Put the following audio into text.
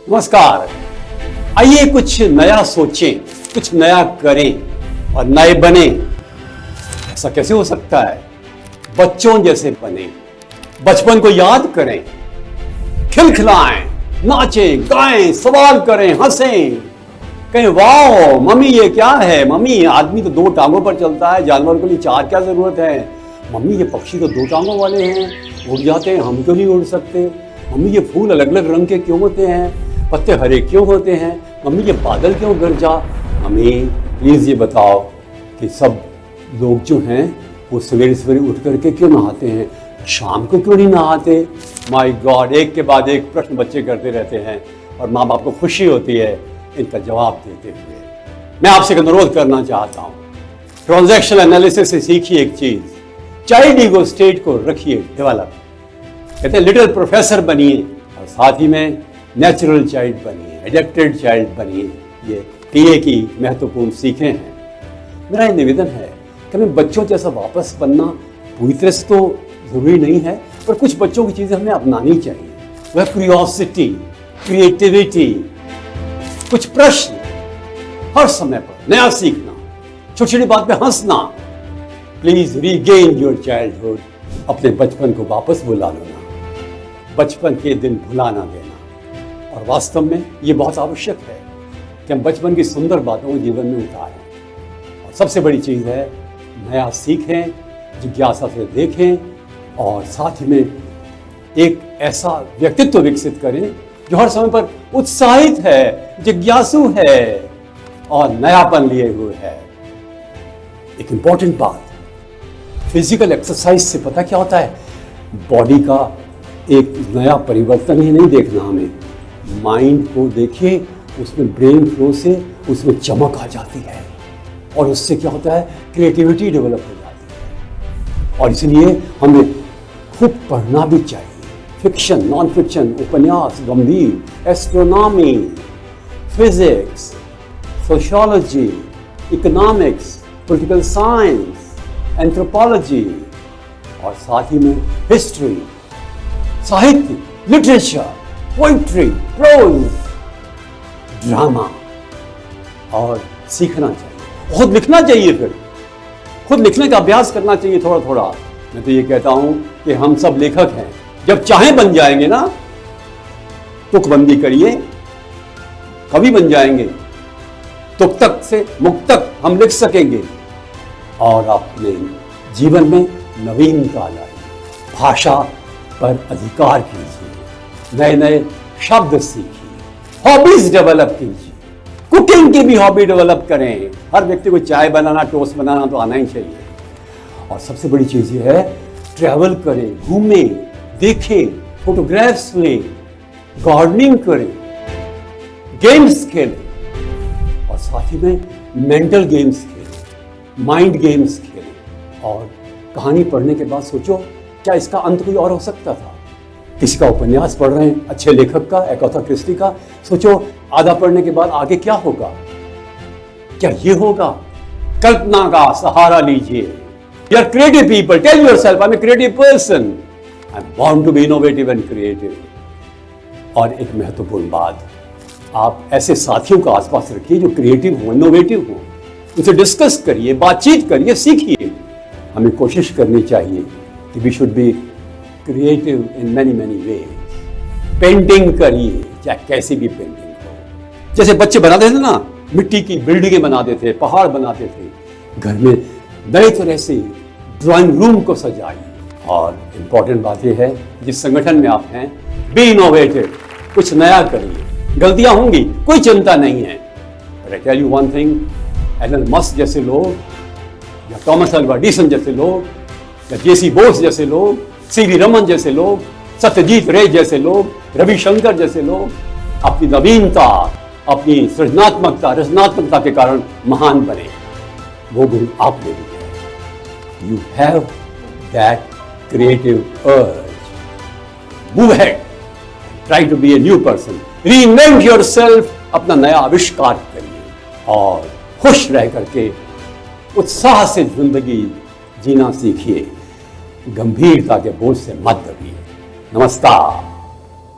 नमस्कार। आइए कुछ नया सोचें, कुछ नया करें और नए बने। ऐसा कैसे हो सकता है? बच्चों जैसे बने, बचपन को याद करें, खिलखिलाएं, नाचें, गाएं, सवाल करें, हंसें, कहें वाह मम्मी ये क्या है? मम्मी आदमी तो 2 टांगों पर चलता है, जानवर के लिए 4 क्या जरूरत है? मम्मी ये पक्षी तो 2 टांगों वाले हैं, उड़ जाते हैं, हम क्यों नहीं उड़ सकते? मम्मी ये फूल अलग अलग रंग के क्यों होते हैं? पत्ते हरे क्यों होते हैं? मम्मी ये बादल क्यों गरजा? मम्मी प्लीज़ ये बताओ कि सब लोग जो हैं वो सवेरे सवेरे उठ करके क्यों नहाते हैं, शाम को क्यों नहीं नहाते? माय गॉड, एक के बाद एक प्रश्न बच्चे करते रहते हैं और माँ बाप को खुशी होती है इनका जवाब देते हुए। मैं आपसे अनुरोध करना चाहता हूँ, ट्रांजैक्शनल एनालिसिस से सीखिए एक चीज़, चाइल्ड ईगो स्टेट को रखिए डेवलप। कहते हैं लिटिल प्रोफेसर बनिए और साथ ही में नेचुरल चाइल्ड बनिए, एडेप्टेड चाइल्ड बनिए। ये टीए की महत्वपूर्ण सीखें हैं। मेरा ये निवेदन है कि हमें बच्चों जैसा वापस बनना पूरी तरह से तो ज़रूरी नहीं है, पर कुछ बच्चों की चीज़ें हमें अपनानी चाहिए। वह क्यूरियोसिटी, क्रिएटिविटी, कुछ प्रश्न, हर समय पर नया सीखना, छोटी छोटी बात पे हंसना। प्लीज रीगेन योर चाइल्डहुड, अपने बचपन को वापस बुला लेना, बचपन के दिन भुला ना देना। और वास्तव में ये बहुत आवश्यक है कि हम बचपन की सुंदर बातों को जीवन में उतारें। और सबसे बड़ी चीज़ है नया सीखें, जिज्ञासा से देखें और साथ ही में एक ऐसा व्यक्तित्व विकसित करें जो हर समय पर उत्साहित है, जिज्ञासु है और नयापन लिए हुए है। एक इंपॉर्टेंट बात, फिजिकल एक्सरसाइज से पता क्या होता है? बॉडी का एक नया परिवर्तन ही नहीं देखना हमें, माइंड को देखिए, उसमें ब्रेन फ्लो से उसमें चमक आ जाती है और उससे क्या होता है? क्रिएटिविटी डेवलप हो जाती है। और इसलिए हमें खूब पढ़ना भी चाहिए, फिक्शन, नॉन फिक्शन, उपन्यास, गंभीर, astronomy, physics, sociology, economics, political science, anthropology और साथ ही में हिस्ट्री, साहित्य, लिटरेचर, पोइट्री, प्रोज, ड्रामा और सीखना चाहिए। बहुत लिखना चाहिए, फिर खुद लिखने का अभ्यास करना चाहिए थोड़ा थोड़ा। मैं तो ये कहता हूं कि हम सब लेखक हैं, जब चाहें बन जाएंगे ना, तुकबंदी करिए, कवि बन जाएंगे, तुक तक से मुक्त तक हम लिख सकेंगे और अपने जीवन में नवीनता लाइए। भाषा पर अधिकार कीजिए, नए नए शब्द सीखिए, हॉबीज डेवलप कीजिए, कुकिंग की भी हॉबी डेवलप करें। हर व्यक्ति को चाय बनाना, टोस्ट बनाना तो आना ही चाहिए। और सबसे बड़ी चीज़ ये है, ट्रैवल करें, घूमें, देखें, फोटोग्राफ्स लें, गार्डनिंग करें, गेम्स खेलें और साथ ही में मेंटल गेम्स खेलें, माइंड गेम्स खेलें। और कहानी पढ़ने के बाद सोचो, क्या इसका अंत कोई और हो सकता था? किसी का उपन्यास पढ़ रहे हैं, अच्छे लेखक का, एगाथा क्रिस्टी का, सोचो आधा पढ़ने के बाद आगे क्या होगा? क्या ये होगा? कल्पना का सहारा लीजिए। You are creative people. Tell yourself, I'm a creative person. I'm born to be innovative and creative. और एक महत्वपूर्ण बात, आप ऐसे साथियों का आसपास रखिए जो क्रिएटिव हो, इनोवेटिव हो, उनसे डिस्कस करिए, बातचीत करिए, सीखिए। हमें कोशिश करनी चाहिए कि we should be creative in many many ways. Painting करिए, चाहे कैसी भी पेंटिंग हो। जैसे बच्चे बनाते थे ना, मिट्टी की बिल्डिंगें बनाते थे, पहाड़ बनाते थे, घर में नए तरह से ड्राइंग रूम को सजाइए। और इम्पॉर्टेंट बात यह है, जिस संगठन में आप हैं, बी इनोवेटिव, कुछ नया करिए। गलतियां होंगी, कोई चिंता नहीं है। But I tell you one thing, Elon Musk जैसे लोग या थॉमस अल्वा एडिसन जैसे लोग या जेसी बोस जैसे लोग, सीवी रमन जैसे लोग, सत्यजीत रे जैसे लोग, रविशंकर जैसे लोग अपनी नवीनता, अपनी सृजनात्मकता, रचनात्मकता के कारण महान बने। वो गुण आप में भी है। You have that creative urge. Move ahead. Try to be a new person. Reinvent yourself. अपना नया आविष्कार करिए और खुश रह करके उत्साह से जिंदगी जीना सीखिए। गंभीरता के बोझ से मत दबिए। नमस्कार।